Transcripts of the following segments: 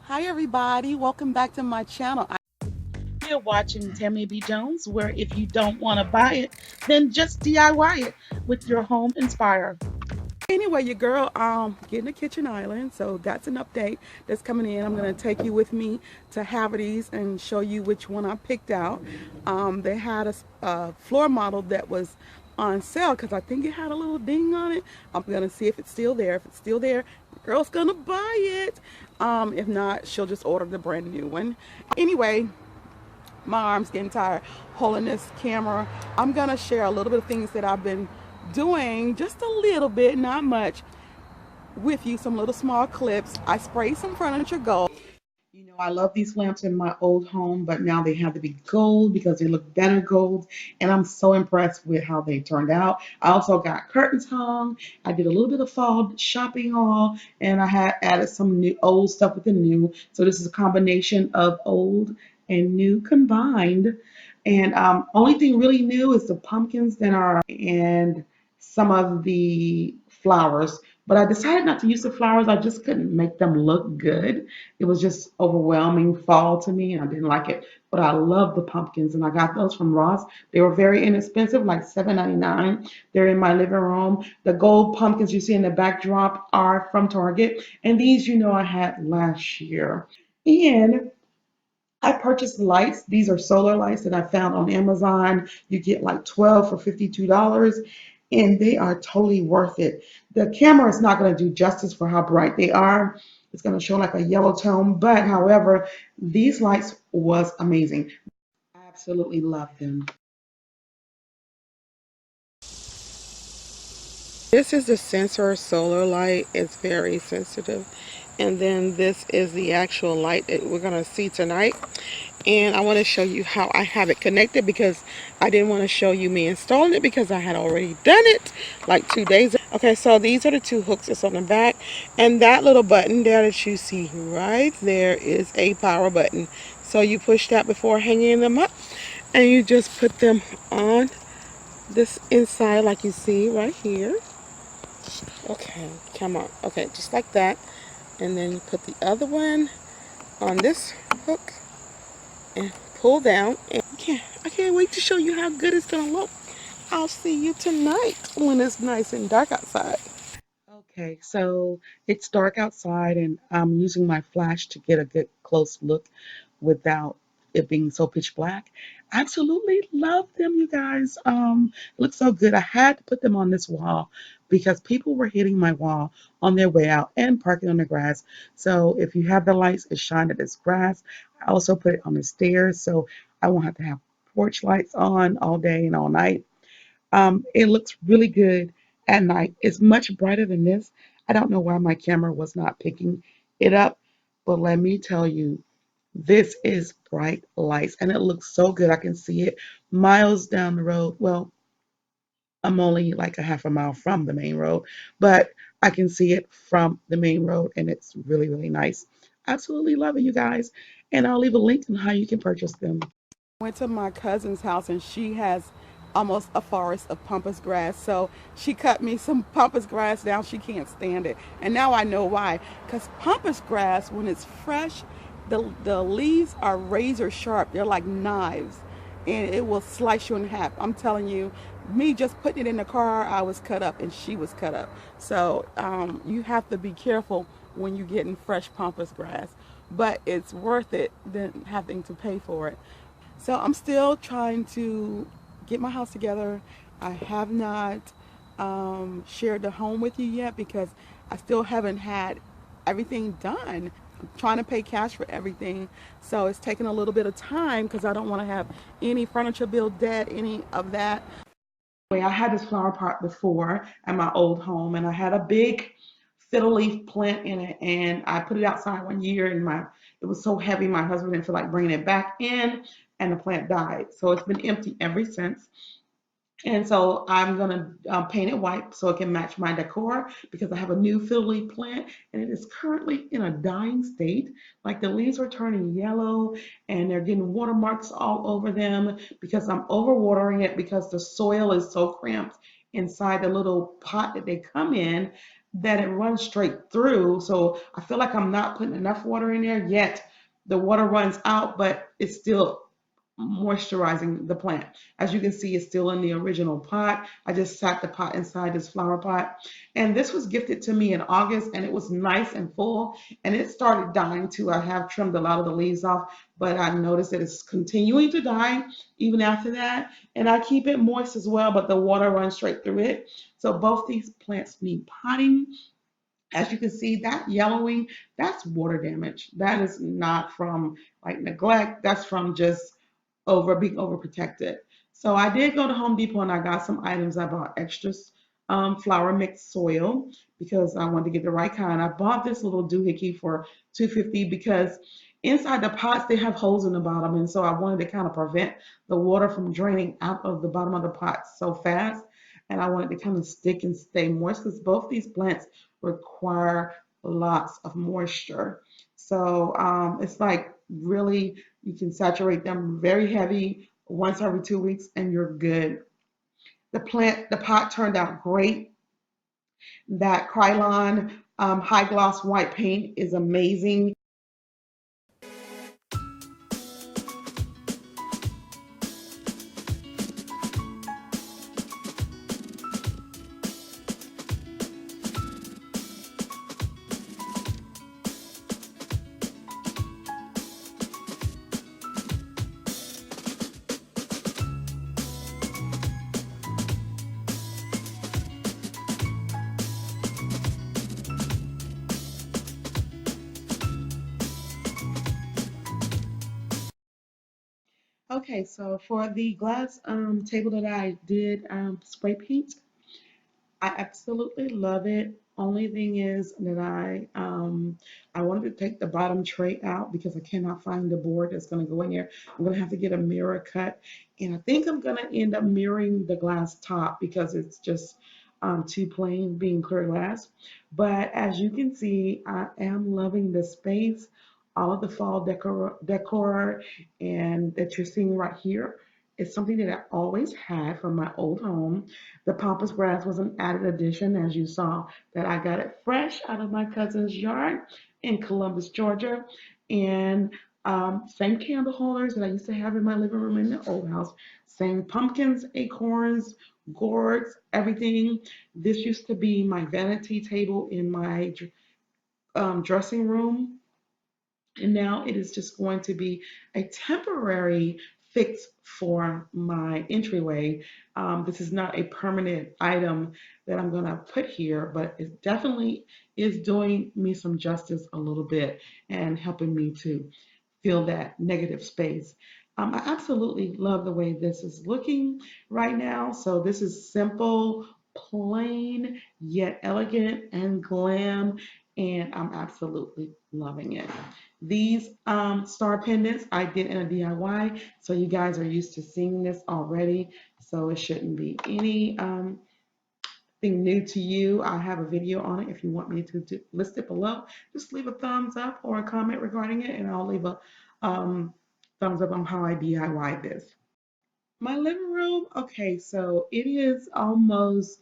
Hi everybody, welcome back to my channel. You're watching Tammy B. Jones, where if you don't want to buy it, then just DIY it with your home inspire. Anyway, your girl getting a kitchen island, so that's an update that's coming in. I'm going to take you with me to Haverty's and show you which one I picked out. They had a floor model that was on sale because I think it had a little ding on it. I'm going to see if it's still there. If it's still there, the girl's going to buy it. If not, she'll just order the brand new one. Anyway, my arm's getting tired holding this camera. I'm gonna share a little bit of things that I've been doing, just a little bit, not much, with you, some little small clips. I sprayed some furniture gold. You know, I love these lamps in my old home, but now they have to be gold because they look better gold. And I'm so impressed with how they turned out. I also got curtains hung. I did a little bit of fall shopping haul, and I had added some new old stuff with the new. So this is a combination of old and new combined. And only thing really new is the pumpkins that are and some of the flowers. But I decided not to use the flowers. I just couldn't make them look good. It was just overwhelming fall to me, and I didn't like it. But I love the pumpkins, and I got those from Ross. They were very inexpensive, like $7.99. They're in my living room. The gold pumpkins you see in the backdrop are from Target, and these, you know, I had last year. And I purchased lights. These are solar lights that I found on Amazon. You get like 12 for $52, and they are totally worth it. The camera is not going to do justice for how bright they are. It's going to show like a yellow tone, but however, these lights was amazing. I absolutely love them. This is the sensor solar light. It's very sensitive. And then this is the actual light that we're going to see tonight. And I want to show you how I have it connected because I didn't want to show you me installing it because I had already done it like 2 days ago. Okay, so these are the two hooks that's on the back. And that little button there that you see right there is a power button. So you push that before hanging them up. And you just put them on this inside like you see right here. Okay, come on. Okay, just like that. And then you put the other one on this hook and pull down. And I can't wait to show you how good it's gonna look. I'll see you tonight when it's nice and dark outside. Okay, so it's dark outside, and I'm using my flash to get a good close look without it being so pitch black. Absolutely love them, you guys. Look so good. I had to put them on this wall because people were hitting my wall on their way out and parking on the grass. So if you have the lights, it shine at this grass. I also put it on the stairs, so I won't have to have porch lights on all day and all night. It looks really good at night. It's much brighter than this. I don't know why my camera was not picking it up, but let me tell you, this is bright lights and it looks so good. I can see it miles down the road. Well, I'm only like a half a mile from the main road, but I can see it from the main road and it's really, really nice. Absolutely love it, you guys. And I'll leave a link on how you can purchase them. Went to my cousin's house and she has almost a forest of pampas grass. So she cut me some pampas grass down. She can't stand it. And now I know why. Because pampas grass, when it's fresh, the leaves are razor sharp. They're like knives. And it will slice you in half. I'm telling you, me just putting it in the car, I was cut up and she was cut up. So you have to be careful when you're getting fresh pampas grass. But it's worth it than having to pay for it. So I'm still trying to get my house together. I have not shared the home with you yet because I still haven't had everything done. I'm trying to pay cash for everything. So it's taking a little bit of time because I don't want to have any furniture bill debt, any of that. I had this flower pot before at my old home, and I had a big fiddle leaf plant in it, and I put it outside one year, and my it was so heavy, my husband didn't feel like bringing it back in, and the plant died. So it's been empty ever since. And so I'm gonna paint it white so it can match my decor because I have a new fiddle leaf plant and it is currently in a dying state. Like the leaves are turning yellow and they're getting watermarks all over them because I'm overwatering it because the soil is so cramped inside the little pot that they come in that it runs straight through. So I feel like I'm not putting enough water in there yet. The water runs out, but it's still moisturizing the plant. As you can see, it's still in the original pot. I just sat the pot inside this flower pot. And this was gifted to me in August, and it was nice and full, and it started dying too. I have trimmed a lot of the leaves off, but I noticed that it's continuing to die even after that. And I keep it moist as well, but the water runs straight through it. So both these plants need potting. As you can see, that yellowing, that's water damage. That is not from like neglect. That's from just being overprotected. So I did go to Home Depot and I got some items. I bought extra flour mixed soil because I wanted to get the right kind. I bought this little doohickey for 250 because inside the pots they have holes in the bottom, and so I wanted to kind of prevent the water from draining out of the bottom of the pot so fast. And I wanted to kind of stick and stay moist because both these plants require lots of moisture. So it's like really you can saturate them very heavy once every 2 weeks and you're good. The pot turned out great. That Krylon high gloss white paint is amazing. Okay, so for the glass table that I did spray paint, I absolutely love it. Only thing is that I wanted to take the bottom tray out because I cannot find the board that's going to go in there. I'm going to have to get a mirror cut, and I think I'm going to end up mirroring the glass top because it's just too plain being clear glass. But as you can see, I am loving the space, all of the fall decor, and that you're seeing right here. It's something that I always had from my old home. The pampas grass was an added addition, as you saw, that I got it fresh out of my cousin's yard in Columbus, Georgia. And same candle holders that I used to have in my living room in the old house. Same pumpkins, acorns, gourds, everything. This used to be my vanity table in my dressing room, and now it is just going to be a temporary fix for my entryway. This is not a permanent item that I'm going to put here, but it definitely is doing me some justice a little bit and helping me to fill that negative space. I absolutely love the way this is looking right now. So this is simple, plain, yet elegant and glam, and I'm absolutely loving it. These star pendants I did in a DIY, so you guys are used to seeing this already, so it shouldn't be any thing new to you. I have a video on it if you want me to list it below. Just leave a thumbs up or a comment regarding it, and I'll leave a um, thumbs up on how I DIY this. My living room, okay, so it is almost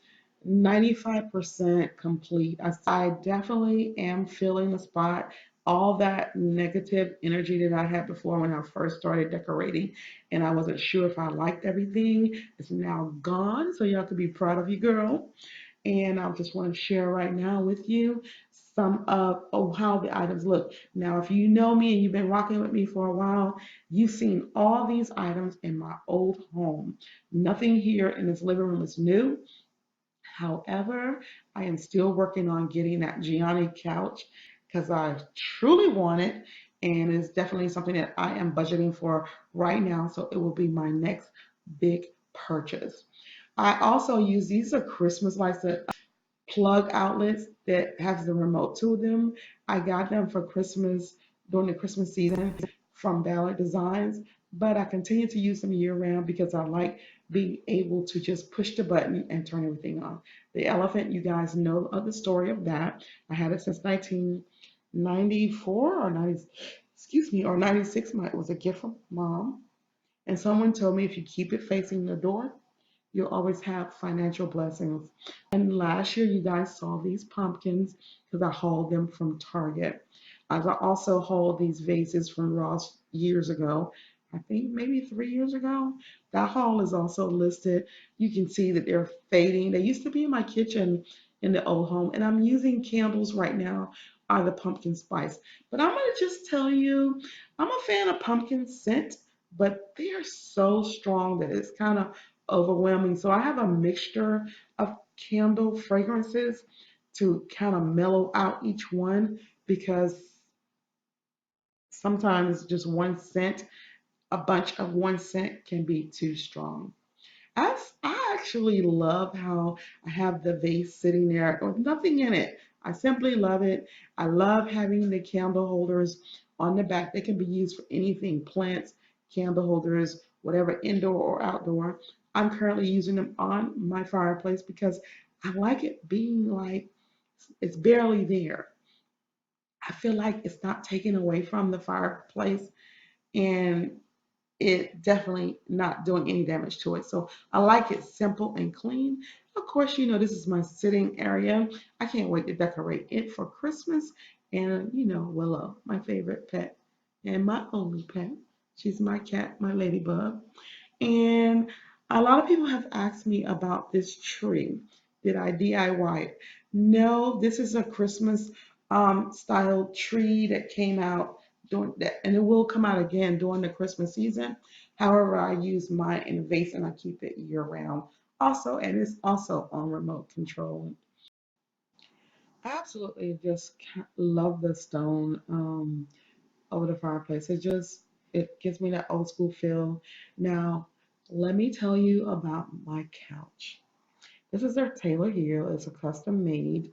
95% complete. I definitely am feeling the spot. All that negative energy that I had before when I first started decorating, and I wasn't sure if I liked everything, is now gone. So y'all could be proud of you, girl. And I just want to share right now with you some of how the items look. Now, if you know me and you've been rocking with me for a while, you've seen all these items in my old home. Nothing here in this living room is new. However, I am still working on getting that Gianni couch because I truly want it, and it's definitely something that I am budgeting for right now. So it will be my next big purchase. I also use these are Christmas lights, that plug outlets that has the remote to them. I got them for Christmas during the Christmas season from Ballard Designs, but I continue to use them year round because I like being able to just push the button and turn everything on. The elephant, you guys know of the story of that. I had it since 1994 or 90, excuse me, or 96. It was a gift from mom. And someone told me if you keep it facing the door, you'll always have financial blessings. And last year, you guys saw these pumpkins because I hauled them from Target. As I also hauled these vases from Ross years ago. I think maybe 3 years ago. That haul is also listed. You can see that they're fading. They used to be in my kitchen in the old home, and I'm using candles right now are the pumpkin spice. But I'm gonna just tell you, I'm a fan of pumpkin scent, but they are so strong that it's kind of overwhelming. So I have a mixture of candle fragrances to kind of mellow out each one because sometimes just one scent, a bunch of one scent can be too strong. I actually love how I have the vase sitting there with nothing in it. I simply love it. I love having the candle holders on the back. They can be used for anything, plants, candle holders, whatever, indoor or outdoor. I'm currently using them on my fireplace because I like it being like it's barely there. I feel like it's not taken away from the fireplace, and it definitely not doing any damage to it. So I like it simple and clean. Of course, this is my sitting area. I can't wait to decorate it for Christmas. And Willow, my favorite pet and my only pet. She's my cat, my ladybug. And a lot of people have asked me about this tree. Did I DIY it? No, this is a Christmas style tree that came out during that, and it will come out again during the Christmas season. However, I use mine in a vase and I keep it year round. Also, and it's also on remote control. I absolutely just love the stone over the fireplace. It gives me that old school feel. Now, let me tell you about my couch. This is their Taylor heel. It's a custom made.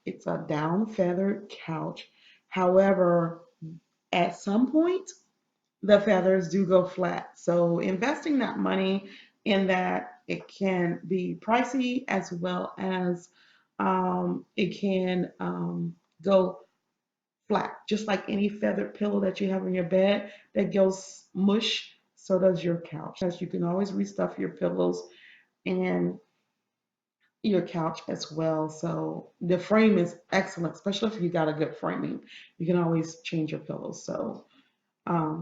It's a down feathered couch. However, at some point, the feathers do go flat. So investing that money in that, it can be pricey as well as it can go flat, just like any feathered pillow that you have in your bed that goes mush. So does your couch. As you can always restuff your pillows and your couch as well. So the frame is excellent, especially if you got a good framing. You can always change your pillows. So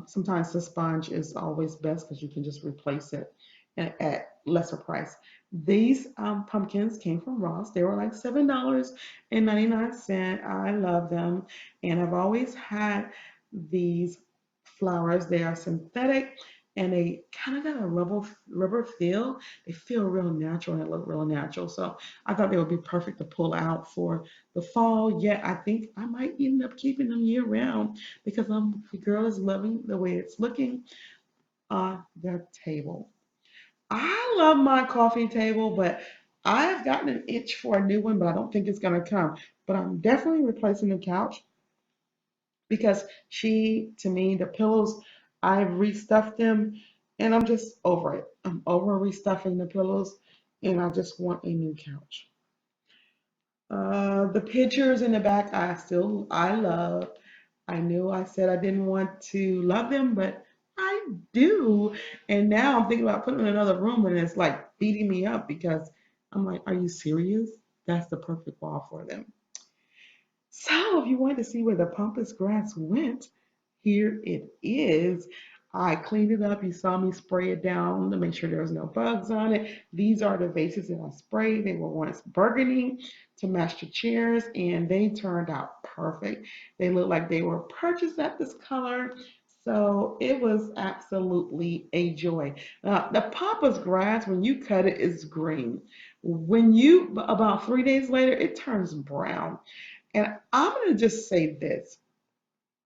sometimes the sponge is always best because you can just replace it at lesser price. These pumpkins came from Ross. They were like $7.99. I love them, and I've always had these flowers. They are synthetic, and they kind of got a rubber feel. They feel real natural and they look real natural. So I thought they would be perfect to pull out for the fall. Yet I think I might end up keeping them year round because the girl is loving the way it's looking on the table. I love my coffee table, but I've gotten an itch for a new one, but I don't think it's gonna come. But I'm definitely replacing the couch because to me, the pillows, I've restuffed them and I'm just over it. I'm over restuffing the pillows and I just want a new couch. The pictures in the back, I love. I knew I said I didn't want to love them, but I do. And now I'm thinking about putting them in another room, and it's like beating me up because I'm like, are you serious? That's the perfect wall for them. So if you want to see where the pampas grass went, here it is. I cleaned it up. You saw me spray it down to make sure there was no bugs on it. These are the vases that I sprayed. They were once burgundy to match the chairs, and they turned out perfect. They look like they were purchased at this color. So it was absolutely a joy. The pampas grass, when you cut it, is green. About 3 days later, it turns brown. And I'm going to just say this.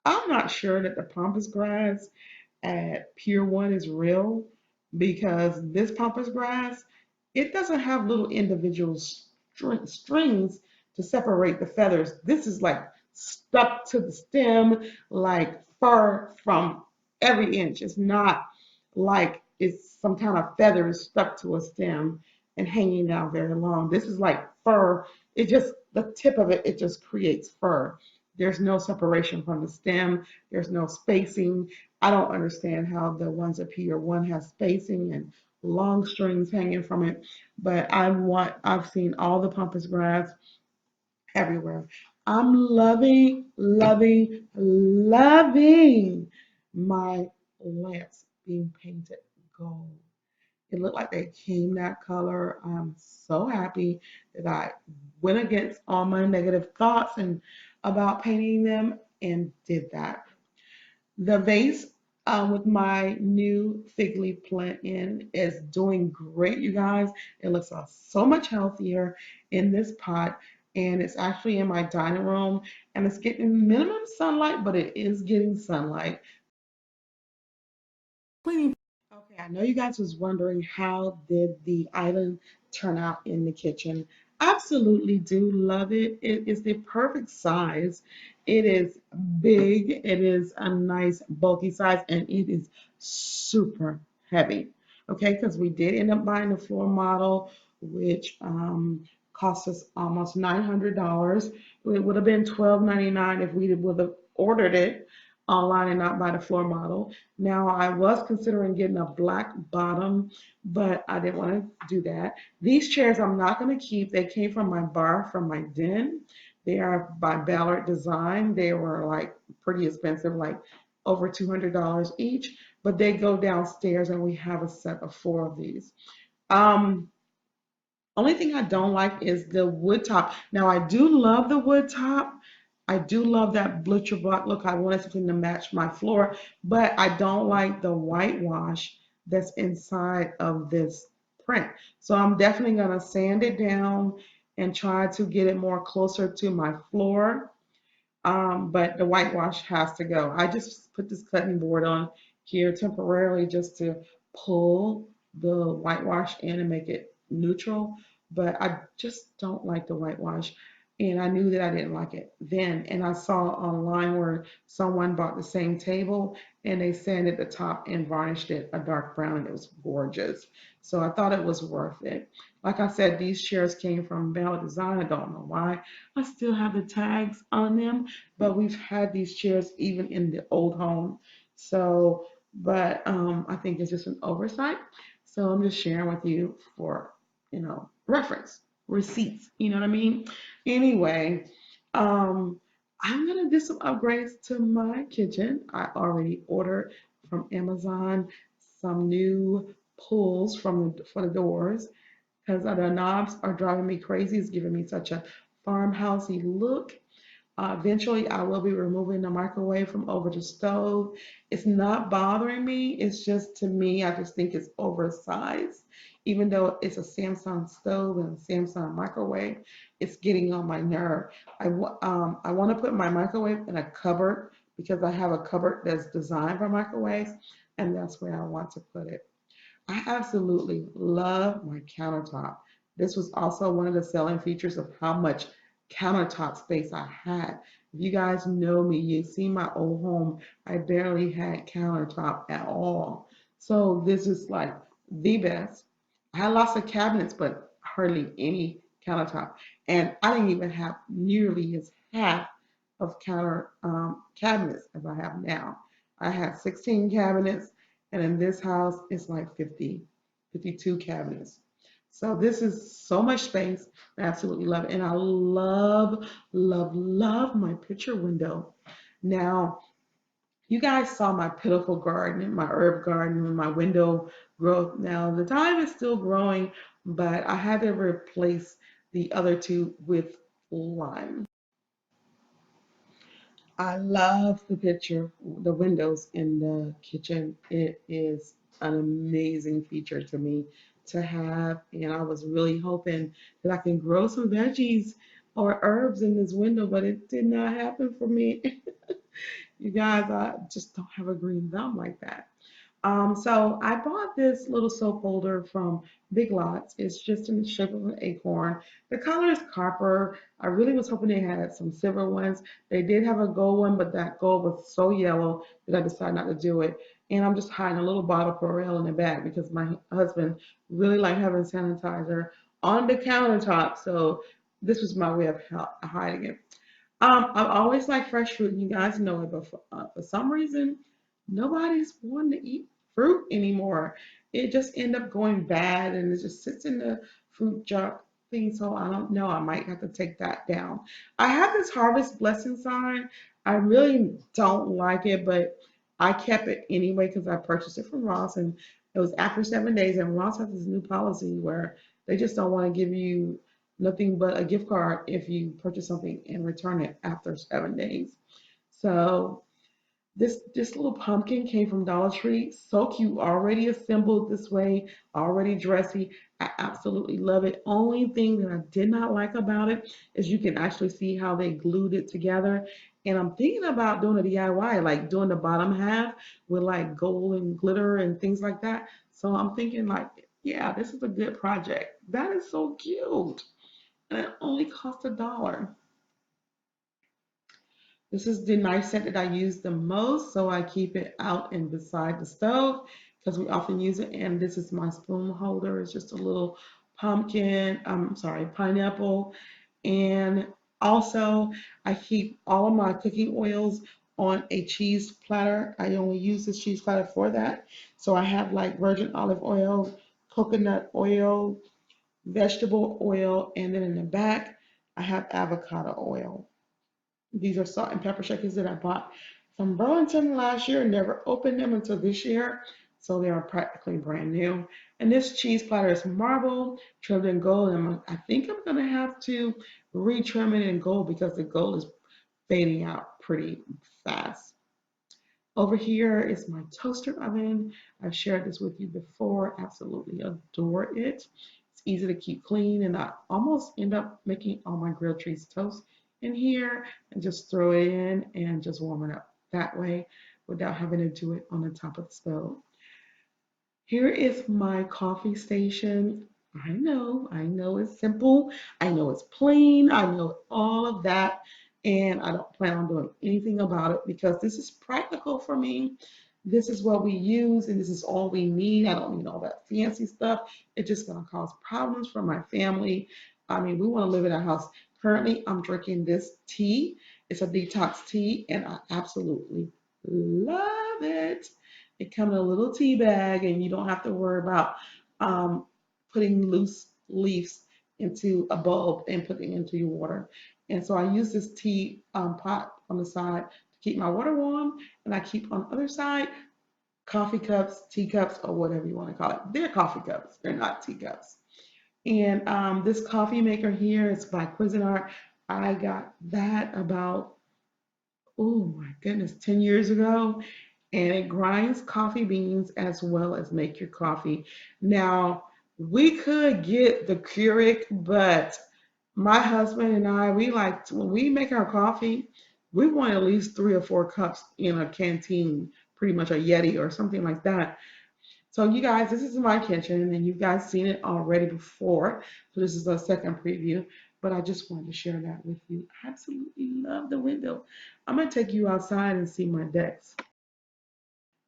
I'm not sure that the pampas grass at Pier 1 is real because this pampas grass, it doesn't have little individual strings to separate the feathers. This is like stuck to the stem like fur from every inch. It's not like it's some kind of feathers stuck to a stem and hanging down very long. This is like fur. The tip of it just creates fur. There's no separation from the stem. There's no spacing. I don't understand how the ones up here, one has spacing and long strings hanging from it. But I've seen all the pampas grass everywhere. I'm loving, loving, loving my lamps being painted gold. It looked like they came that color. I'm so happy that I went against all my negative thoughts and about painting them and did that. The vase with my new fig leaf plant in is doing great, you guys. It looks so much healthier in this pot, and it's actually in my dining room, and it's getting minimum sunlight, but it is getting sunlight. Cleaning. Okay, I know you guys was wondering how did the island turn out in the kitchen. Absolutely do love it. It is the perfect size. It is big. It is a nice bulky size and it is super heavy. Okay, because we did end up buying the floor model, which cost us almost $900. It would have been $12.99 if we would have ordered it online and not buy the floor model. Now, I was considering getting a black bottom, but I didn't want to do that. These chairs I'm not going to keep. They came from my bar, from my den. They are by Ballard Design. They were like pretty expensive, like over $200 each, but they go downstairs and we have a set of four of these. Um, Only thing I don't like is the wood top. Now I do love the wood top. I do love that butcher block look. I wanted something to match my floor, but I don't like the whitewash that's inside of this print. So I'm definitely gonna sand it down and try to get it more closer to my floor, but the whitewash has to go. I just put this cutting board on here temporarily just to pull the whitewash in and make it neutral, but I just don't like the whitewash. And I knew that I didn't like it then. And I saw online where someone bought the same table and they sanded the top and varnished it a dark brown and it was gorgeous. So I thought it was worth it. Like I said, these chairs came from Bella Design. I don't know why. I still have the tags on them, but we've had these chairs even in the old home. So, but I think it's just an oversight. So I'm just sharing with you for, reference, receipts. You know what I mean? Anyway, um, I'm gonna do some upgrades to my kitchen. I already ordered from Amazon some new pulls for the doors because the knobs are driving me crazy. It's giving me such a farmhousey look. Eventually, I will be removing the microwave from over the stove. It's not bothering me. It's just to me, I just think it's oversized. Even though it's a Samsung stove and a Samsung microwave, it's getting on my nerve. I want to put my microwave in a cupboard because I have a cupboard that's designed for microwaves, and that's where I want to put it. I absolutely love my countertop. This was also one of the selling features of how much countertop space I had. If you guys know me, you see my old home, I barely had countertop at all. So this is like the best. I had lots of cabinets, but hardly any countertop. And I didn't even have nearly as half of counter cabinets as I have now. I had 16 cabinets and in this house, it's like 50, 52 cabinets. So this is so much space. I absolutely love it. And I love, love, love my picture window. Now, you guys saw my pitiful garden, my herb garden, my window growth. Now, the thyme is still growing, but I had to replace the other two with lime. I love the picture, the windows in the kitchen. It is an amazing feature to me to have, and I was really hoping that I can grow some veggies or herbs in this window, but it did not happen for me. You guys, I just don't have a green thumb like that. So I bought this little soap holder from Big Lots. It's just in the shape of an acorn. The color is copper. I really was hoping they had some silver ones. They did have a gold one, but that gold was so yellow that I decided not to do it. And I'm just hiding a little bottle of Perel in the back because my husband really liked having sanitizer on the countertop. So this was my way of hiding it. I always like fresh fruit, and you guys know it, but for some reason, nobody's wanting to eat fruit anymore. it just end up going bad and it just sits in the fruit jar thing. So I don't know. I might have to take that down. I have this harvest blessing sign. I really don't like it, but I kept it anyway because I purchased it from Ross and it was after 7 days. And Ross has this new policy where they just don't want to give you nothing but a gift card if you purchase something and return it after 7 days. So this little pumpkin came from Dollar Tree. So cute, already assembled this way, already dressy. I absolutely love it. Only thing that I did not like about it is you can actually see how they glued it together. And I'm thinking about doing a DIY, like doing the bottom half with like gold and glitter and things like that. So I'm thinking like, yeah, this is a good project. That is so cute. And it only cost $1. This is the knife set that I use the most, so I keep it out and beside the stove because we often use it. And this is my spoon holder. It's just a little pumpkin, I'm sorry, pineapple. And also, I keep all of my cooking oils on a cheese platter. I only use this cheese platter for that. So I have like virgin olive oil, coconut oil, vegetable oil, and then in the back, I have avocado oil. These are salt and pepper shakers that I bought from Burlington last year. Never opened them until this year, so they are practically brand new. And this cheese platter is marble, trimmed in gold. And I think I'm gonna have to retrim it in gold because the gold is fading out pretty fast. Over here is my toaster oven. I've shared this with you before. Absolutely adore it. It's easy to keep clean, and I almost end up making all my grilled cheese toast in here and just throw it in and just warm it up that way without having to do it on the top of the stove. Here is my coffee station. I know it's simple. I know it's plain. I know all of that. And I don't plan on doing anything about it because this is practical for me. This is what we use and this is all we need. I don't need all that fancy stuff. It's just going to cause problems for my family. I mean, we want to live in a house. Currently, I'm drinking this tea. It's a detox tea and I absolutely love it. It comes in a little tea bag, and you don't have to worry about um, putting loose leaves into a bulb and putting it into your water. And so I use this tea pot on the side to keep my water warm, and I keep on the other side coffee cups, teacups, or whatever you want to call it. They're coffee cups. They're not teacups. And this coffee maker here is by Cuisinart. I got that about, oh my goodness, 10 years ago, and it grinds coffee beans as well as make your coffee. Now, we could get the Keurig, but my husband and I, we like when we make our coffee, we want at least 3 or 4 cups in a canteen, pretty much a Yeti or something like that. So you guys, this is my kitchen, and you guys seen it already before. So this is a second preview, but I just wanted to share that with you. I absolutely love the window. I'm gonna take you outside and see my decks.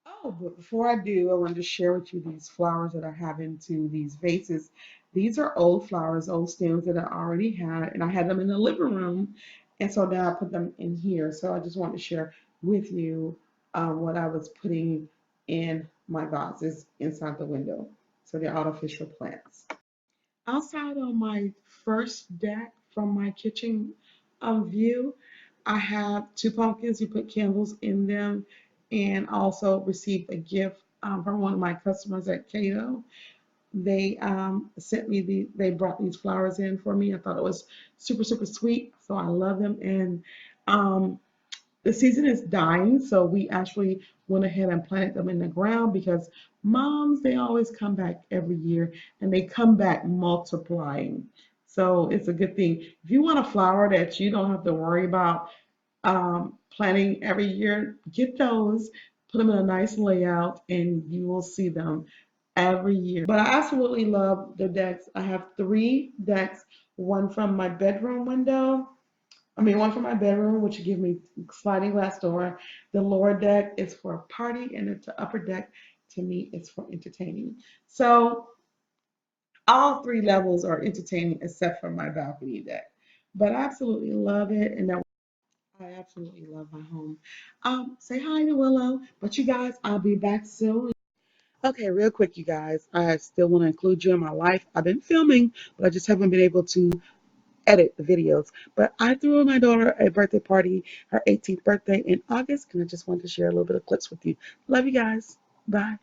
Oh, but before I do, I wanted to share with you these flowers that I have into these vases. These are old flowers, old stems that I already had, and I had them in the living room, and so now I put them in here. So I just wanted to share with you what I was putting in my vases inside the window. So they're artificial plants. Outside on my first deck from my kitchen view, I have 2 pumpkins. You put candles in them, and also received a gift from one of my customers at Cato. They sent me they brought these flowers in for me. I thought it was super, super sweet, so I love them. And um, the season is dying, so we actually went ahead and planted them in the ground because moms, they always come back every year and they come back multiplying. So it's a good thing. If you want a flower that you don't have to worry about planting every year, get those, put them in a nice layout, and you will see them every year. But I absolutely love the decks. I have 3 decks, one from my bedroom window, one for my bedroom, which give me sliding glass door. The lower deck is for a party, and the upper deck to me is for entertaining. So all 3 levels are entertaining except for my balcony deck. But I absolutely love it, and I absolutely love my home. Say hi to Willow. But you guys, I'll be back soon. Okay, real quick, you guys. I still want to include you in my life. I've been filming, but I just haven't been able to edit the videos. But I threw my daughter a birthday party, her 18th birthday in August, and I just wanted to share a little bit of clips with you. Love you guys. Bye.